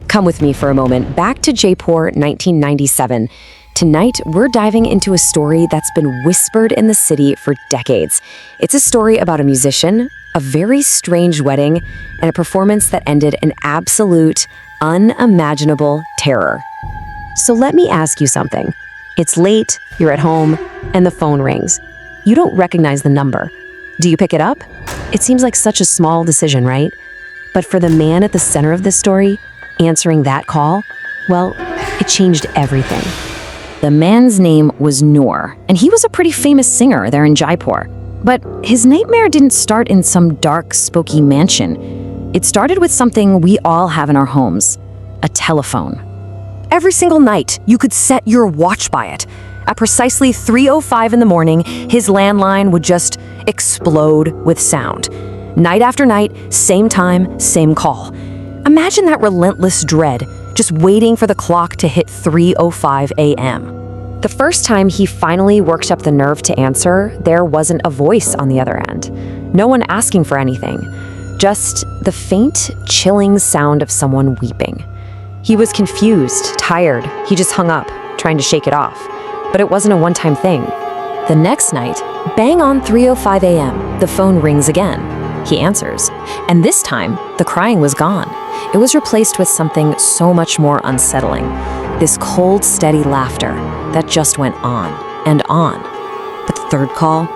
Come with me for a moment, back to Jaipur, 1997. Tonight, we're diving into a story that's been whispered in the city for decades. It's a story about a musician, a very strange wedding, and a performance that ended in absolute, unimaginable terror. So let me ask you something. It's late, you're at home, and the phone rings. You don't recognize the number. Do you pick it up? It seems like such a small decision, right? But for the man at the center of this story, answering that call, well, it changed everything. The man's name was Noor, and he was a pretty famous singer there in Jaipur. But his nightmare didn't start in some dark, spooky mansion. It started with something we all have in our homes, a telephone. Every single night, you could set your watch by it. At precisely 3:05 in the morning, his landline would just explode with sound. Night after night, same time, same call. Imagine that relentless dread, just waiting for the clock to hit 3:05 a.m. The first time he finally worked up the nerve to answer, there wasn't a voice on the other end. No one asking for anything. Just the faint, chilling sound of someone weeping. He was confused, tired. He just hung up, trying to shake it off. But it wasn't a one-time thing. The next night, bang on 3:05 a.m., the phone rings again. He answers, and this time, the crying was gone. It was replaced with something so much more unsettling. This cold, steady laughter that just went on and on. But the third call,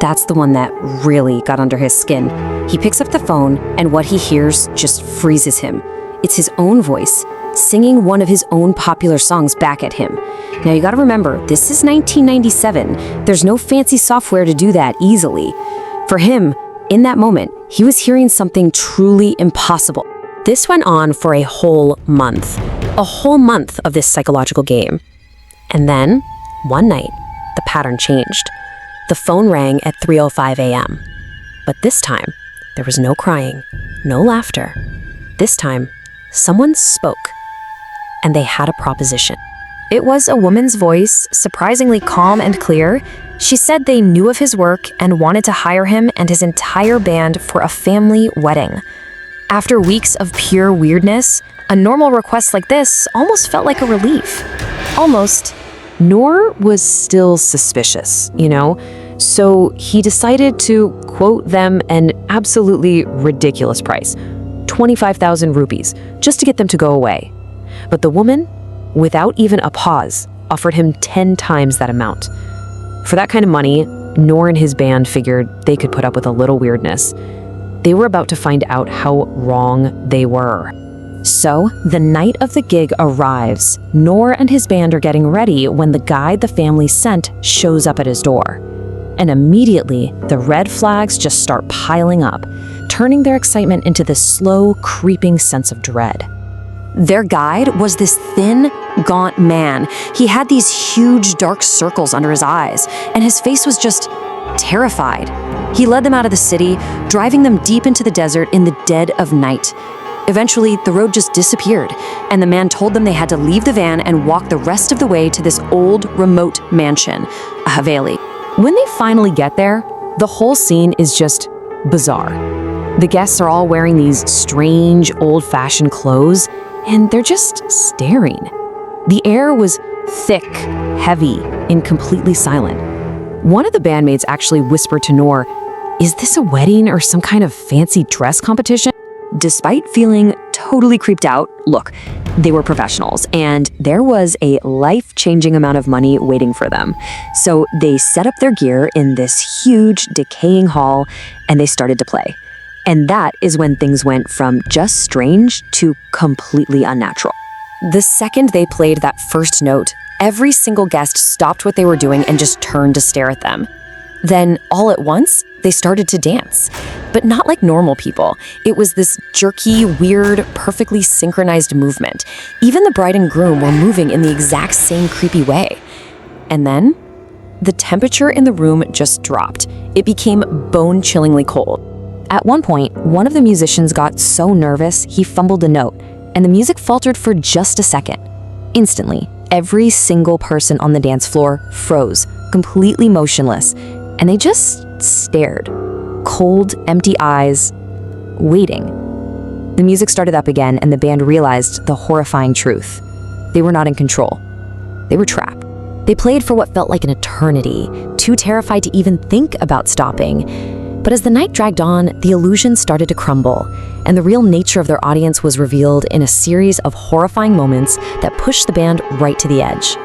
that's the one that really got under his skin. He picks up the phone, and what he hears just freezes him. It's his own voice, singing one of his own popular songs back at him. Now you gotta remember, this is 1997. There's no fancy software to do that easily. For him, in that moment, he was hearing something truly impossible. This went on for a whole month of this psychological game. And then, one night, the pattern changed. The phone rang at 3:05 a.m. But this time, there was no crying, no laughter. This time, someone spoke, and they had a proposition. It was a woman's voice, surprisingly calm and clear. She said they knew of his work and wanted to hire him and his entire band for a family wedding. After weeks of pure weirdness, a normal request like this almost felt like a relief. Almost. Noor was still suspicious, so he decided to quote them an absolutely ridiculous price, 25,000 rupees, just to get them to go away. But the woman, without even a pause, offered him 10 times that amount. For that kind of money, Noor and his band figured they could put up with a little weirdness. They were about to find out how wrong they were. So, the night of the gig arrives. Noor and his band are getting ready when the guy the family sent shows up at his door. And immediately, the red flags just start piling up, turning their excitement into this slow, creeping sense of dread. Their guide was this thin, gaunt man. He had these huge dark circles under his eyes, and his face was just terrified. He led them out of the city, driving them deep into the desert in the dead of night. Eventually, the road just disappeared, and the man told them they had to leave the van and walk the rest of the way to this old, remote mansion, a Haveli. When they finally get there, the whole scene is just bizarre. The guests are all wearing these strange, old-fashioned clothes, and they're just staring. The air was thick, heavy, and completely silent. One of the bandmates actually whispered to Noor, "Is this a wedding or some kind of fancy dress competition?" Despite feeling totally creeped out, look, they were professionals, and there was a life-changing amount of money waiting for them. So they set up their gear in this huge, decaying hall, and they started to play. And that is when things went from just strange to completely unnatural. The second they played that first note, every single guest stopped what they were doing and just turned to stare at them. Then, all at once, they started to dance. But not like normal people. It was this jerky, weird, perfectly synchronized movement. Even the bride and groom were moving in the exact same creepy way. And then, the temperature in the room just dropped. It became bone-chillingly cold. At one point, one of the musicians got so nervous he fumbled a note, and the music faltered for just a second. Instantly, every single person on the dance floor froze, completely motionless, and they just stared. Cold, empty eyes, waiting. The music started up again, and the band realized the horrifying truth. They were not in control. They were trapped. They played for what felt like an eternity, too terrified to even think about stopping. But as the night dragged on, the illusion started to crumble, and the real nature of their audience was revealed in a series of horrifying moments that pushed the band right to the edge.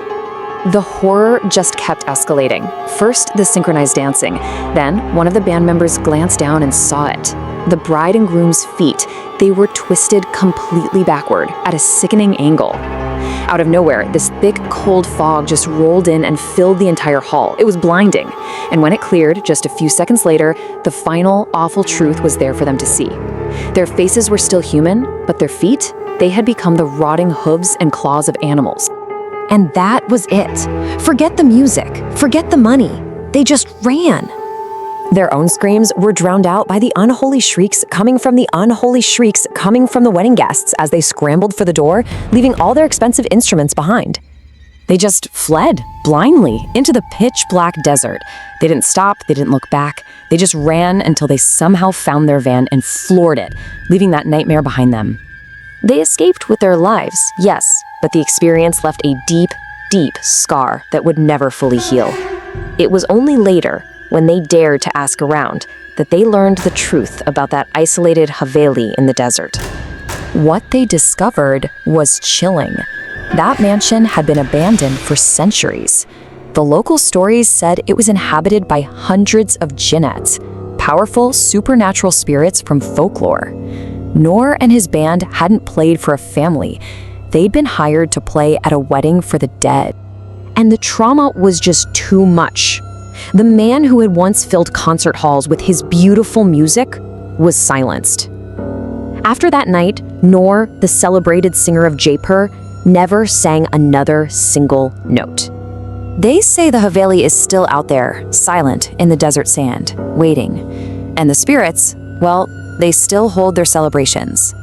The horror just kept escalating. First, the synchronized dancing. Then, one of the band members glanced down and saw it. The bride and groom's feet, they were twisted completely backward at a sickening angle. Out of nowhere, this thick, cold fog just rolled in and filled the entire hall. It was blinding. And when it cleared, just a few seconds later, the final, awful truth was there for them to see. Their faces were still human, but their feet, they had become the rotting hooves and claws of animals. And that was it. Forget the music, forget the money. They just ran. Their own screams were drowned out by the unholy shrieks coming from the wedding guests as they scrambled for the door, leaving all their expensive instruments behind. They just fled, blindly, into the pitch-black desert. They didn't stop, they didn't look back. They just ran until they somehow found their van and floored it, leaving that nightmare behind them. They escaped with their lives, yes, but the experience left a deep, deep scar that would never fully heal. It was only later, when they dared to ask around, that they learned the truth about that isolated Haveli in the desert. What they discovered was chilling. That mansion had been abandoned for centuries. The local stories said it was inhabited by hundreds of jinnettes, powerful supernatural spirits from folklore. Noor and his band hadn't played for a family. They'd been hired to play at a wedding for the dead. And the trauma was just too much. The man who had once filled concert halls with his beautiful music was silenced. After that night, Noor, the celebrated singer of Jaipur, never sang another single note. They say the Haveli is still out there, silent in the desert sand, waiting. And the spirits, well, they still hold their celebrations.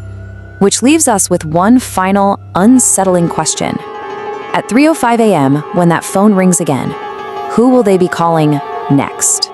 Which leaves us with one final, unsettling question. At 3:05 a.m., when that phone rings again, who will they be calling next?